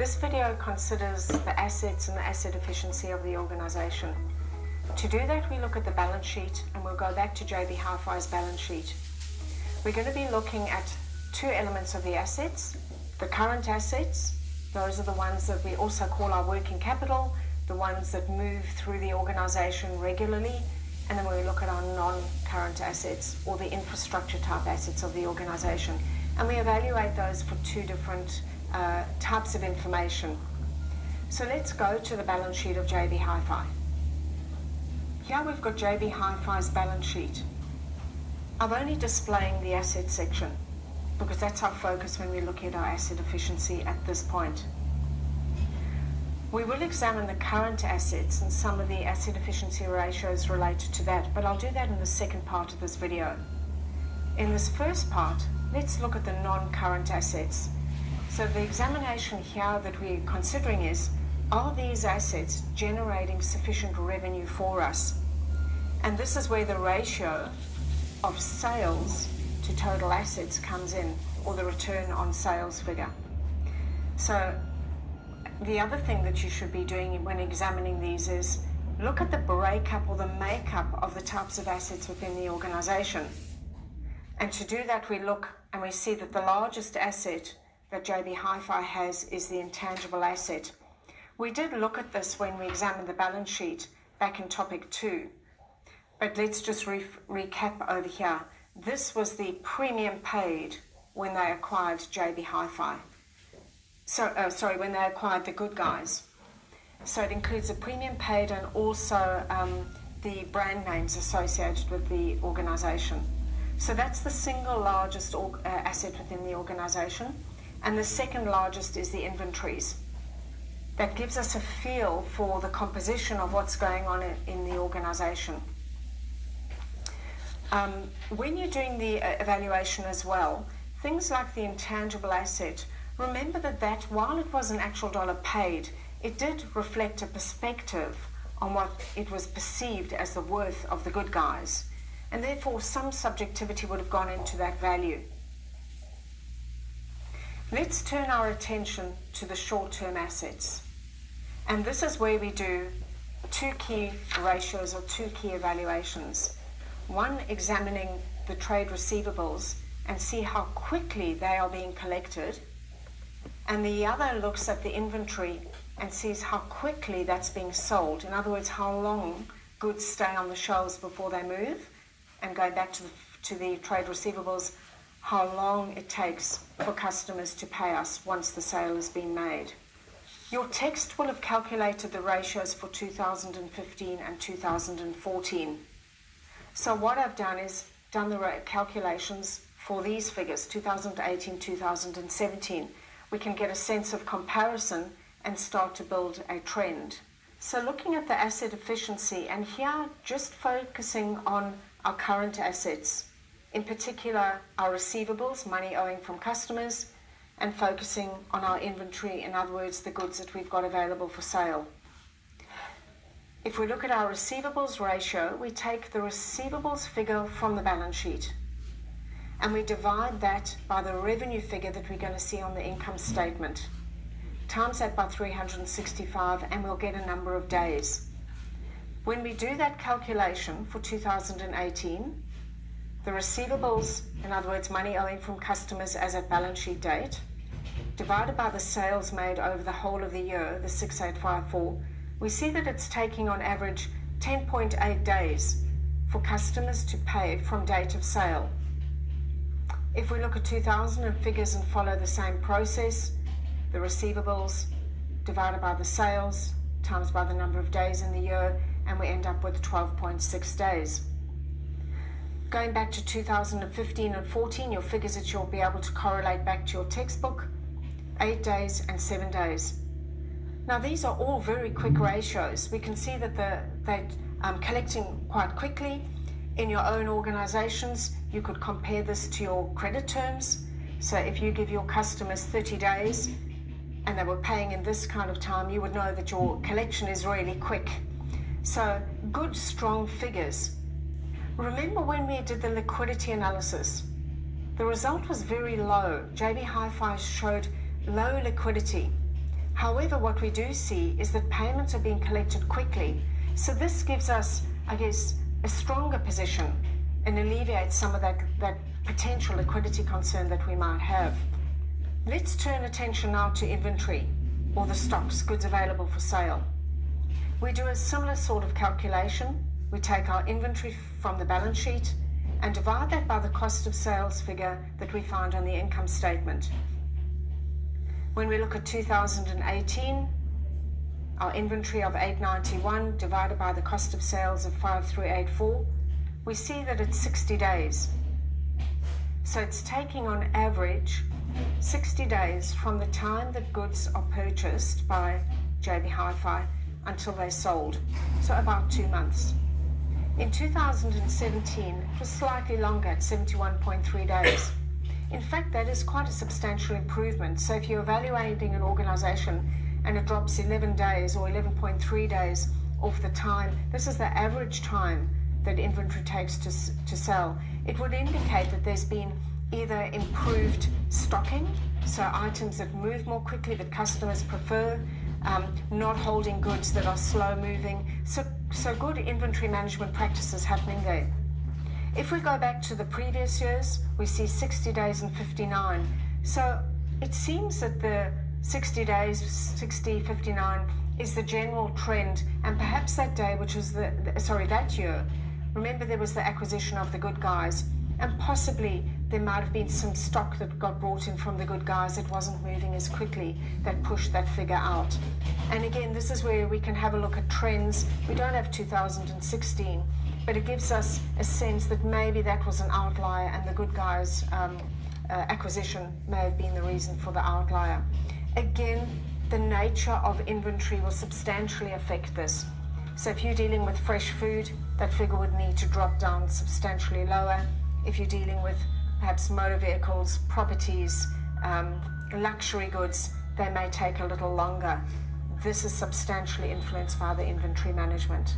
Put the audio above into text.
This video considers the assets and the asset efficiency of the organization. To do that, we look at the balance sheet, and we'll go back to JB Hi-Fi's balance sheet. We're going to be looking at two elements of the assets. The current assets, those are the ones that we also call our working capital, the ones that move through the organization regularly, and then we look at our non-current assets, or the infrastructure type assets of the organization. And we evaluate those for two different types of information. So let's go to the balance sheet of JB Hi-Fi. Here we've got JB Hi-Fi's balance sheet. I'm only displaying the asset section because that's our focus when we look at our asset efficiency at this point. We will examine the current assets and some of the asset efficiency ratios related to that, but I'll do that in the second part of this video. In this first part, let's look at the non-current assets. So the examination here that we're considering is, are these assets generating sufficient revenue for us? And this is where the ratio of sales to total assets comes in, or the return on sales figure. So the other thing that you should be doing when examining these is look at the breakup or the makeup of the types of assets within the organization. And to do that, we look and we see that the largest asset that JB Hi-Fi has is the intangible asset. We did look at this when we examined the balance sheet back in topic 2, but let's just recap over here. This was the premium paid when they acquired JB Hi-Fi. When they acquired The Good Guys. So it includes the premium paid and also the brand names associated with the organization. So that's the single largest asset within the organization. And the second largest is the inventories. That gives us a feel for the composition of what's going on in the organization. When you're doing the evaluation as well, things like the intangible asset, remember that while it was an actual dollar paid, it did reflect a perspective on what it was perceived as the worth of The Good Guys. And therefore, some subjectivity would have gone into that value. Let's turn our attention to the short-term assets. And this is where we do two key ratios or two key evaluations. One, examining the trade receivables and see how quickly they are being collected. And the other looks at the inventory and sees how quickly that's being sold. In other words, how long goods stay on the shelves before they move. And going back to the trade receivables, how long it takes for customers to pay us once the sale has been made. Your text will have calculated the ratios for 2015 and 2014. So what I've done is done the calculations for these figures, 2018, 2017. We can get a sense of comparison and start to build a trend. So looking at the asset efficiency, and here just focusing on our current assets, in particular our receivables, money owing from customers, and focusing on our inventory, in other words, the goods that we've got available for sale. If we look at our receivables ratio, we take the receivables figure from the balance sheet and we divide that by the revenue figure that we're going to see on the income statement. Times that by 365 and we'll get a number of days. When we do that calculation for 2018, the receivables, in other words, money owing from customers as at balance sheet date, divided by the sales made over the whole of the year, the 6854, we see that it's taking on average 10.8 days for customers to pay from date of sale. If we look at 2000 figures and follow the same process, the receivables divided by the sales times by the number of days in the year, and we end up with 12.6 days. Going back to 2015 and 14, your figures that you'll be able to correlate back to your textbook, 8 days and 7 days. Now these are all very quick ratios. We can see that they're collecting quite quickly. In your own organizations, you could compare this to your credit terms. So if you give your customers 30 days and they were paying in this kind of time, you would know that your collection is really quick. So good, strong figures. Remember when we did the liquidity analysis, the result was very low. JB Hi-Fi showed low liquidity. However, what we do see is that payments are being collected quickly. So this gives us, I guess, a stronger position and alleviates some of that potential liquidity concern that we might have. Let's turn attention now to inventory, or the stocks, goods available for sale. We do a similar sort of calculation. We take our inventory from the balance sheet and divide that by the cost of sales figure that we find on the income statement. When we look at 2018, our inventory of 891 divided by the cost of sales of 5384, we see that it's 60 days. So it's taking on average 60 days from the time that goods are purchased by JB Hi-Fi until they're sold, so about 2 months. In 2017, it was slightly longer at 71.3 days. In fact, that is quite a substantial improvement. So if you're evaluating an organization and it drops 11 days or 11.3 days off the time, this is the average time that inventory takes to sell, it would indicate that there's been either improved stocking, so items that move more quickly that customers prefer, not holding goods that are slow moving, so good inventory management practices happening there. If we go back to the previous years, we see 60 days and 59. So it seems that the 60 days, 60, 59 is the general trend, and perhaps that day, which was that year, remember there was the acquisition of the Good Guys, and possibly there might have been some stock that got brought in from the Good Guys that wasn't moving as quickly, that pushed that figure out. And again, this is where we can have a look at trends. We don't have 2016, but it gives us a sense that maybe that was an outlier, and the Good Guys acquisition may have been the reason for the outlier. Again, the nature of inventory will substantially affect this. So if you're dealing with fresh food, that figure would need to drop down substantially lower. If you're dealing with perhaps motor vehicles, properties, luxury goods, they may take a little longer. This is substantially influenced by the inventory management.